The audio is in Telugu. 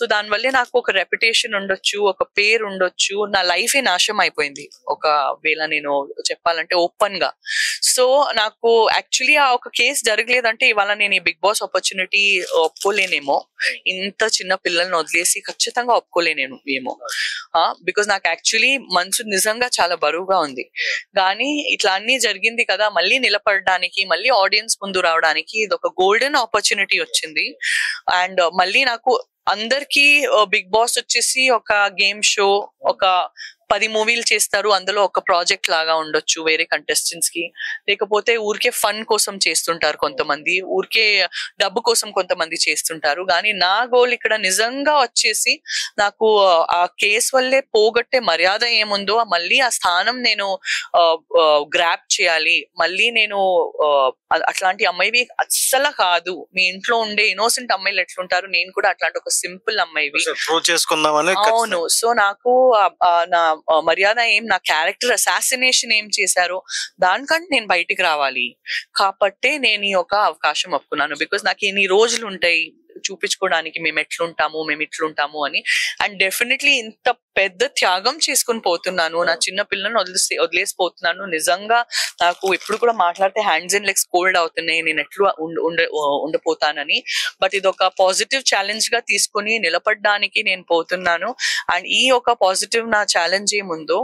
సో దానివల్లే నాకు ఒక రెప్యుటేషన్ ఉండొచ్చు, ఒక పేరు ఉండొచ్చు, నా లైఫ్ నాశనం అయిపోయింది ఒకవేళ నేను చెప్పాలంటే ఓపెన్ గా. సో నాకు యాక్చువల్లీ ఆ ఒక కేసు జరగలేదంటే ఇవాళ నేను ఈ బిగ్ బాస్ ఆపర్చునిటీ ఒప్పుకోలేనేమో. ఇంత చిన్న పిల్లల్ని వదిలేసి ఖచ్చితంగా ఒప్పుకోలేనేమో ఏమో. బికాస్ నాకు యాక్చువల్లీ మనసు నిజంగా చాలా బరువుగా ఉంది. కానీ ఇట్లా అన్ని జరిగింది కదా, మళ్ళీ నిలబడడానికి, మళ్ళీ ఆడియన్స్ ముందు రావడానికి ఇది ఒక గోల్డెన్ ఆపర్చునిటీ వచ్చింది. అండ్ మళ్ళీ నాకు అందరికి బిగ్ బాస్ వచ్చేసి ఒక గేమ్ షో, ఒక 10 మూవీలు చేస్తారు, అందులో ఒక ప్రాజెక్ట్ లాగా ఉండొచ్చు వేరే కంటెస్టెంట్స్ కి. లేకపోతే ఊరికే ఫన్ కోసం చేస్తుంటారు కొంతమంది, ఊరికే డబ్బు కోసం కొంతమంది చేస్తుంటారు. కానీ నా గోల్ ఇక్కడ నిజంగా వచ్చేసి నాకు ఆ కేసు వల్లే పోగొట్టే మర్యాద ఏముందో మళ్ళీ ఆ స్థానం నేను గ్రాప్ చేయాలి. మళ్ళీ నేను అట్లాంటి అమ్మాయివి అస్సలు కాదు. మీ ఇంట్లో ఉండే ఇన్నోసెంట్ అమ్మాయిలు ఎట్లుంటారు, నేను కూడా అట్లాంటి ఒక సింపుల్ అమ్మాయివి. అవును. సో నాకు నా మర్యాద ఏం, నా క్యారెక్టర్ అసాసినేషన్ ఏం చేశారో దానికంటే నేను బయటికి రావాలి కాబట్టి నేను ఈ ఒక అవకాశం ఒప్పుకున్నాను. బికాస్ నాకు ఎన్ని రోజులు ఉంటాయి చూపించుకోవడానికి మేము ఎట్లుంటాము, మేము ఇట్లుంటాము అని. అండ్ డెఫినెట్లీ ఇంత పెద్ద త్యాగం చేసుకుని పోతున్నాను, నా చిన్న పిల్లలను వదిలేసిపోతున్నాను. నిజంగా నాకు ఎప్పుడు కూడా మాట్లాడితే హ్యాండ్స్ అండ్ లెగ్స్ కోల్డ్ అవుతున్నాయి, నేను ఎట్లా ఉండిపోతానని. బట్ ఇది ఒక పాజిటివ్ ఛాలెంజ్ గా తీసుకుని నిలబడడానికి నేను పోతున్నాను. అండ్ ఈ ఒక పాజిటివ్ నా ఛాలెంజ్ ఏముందో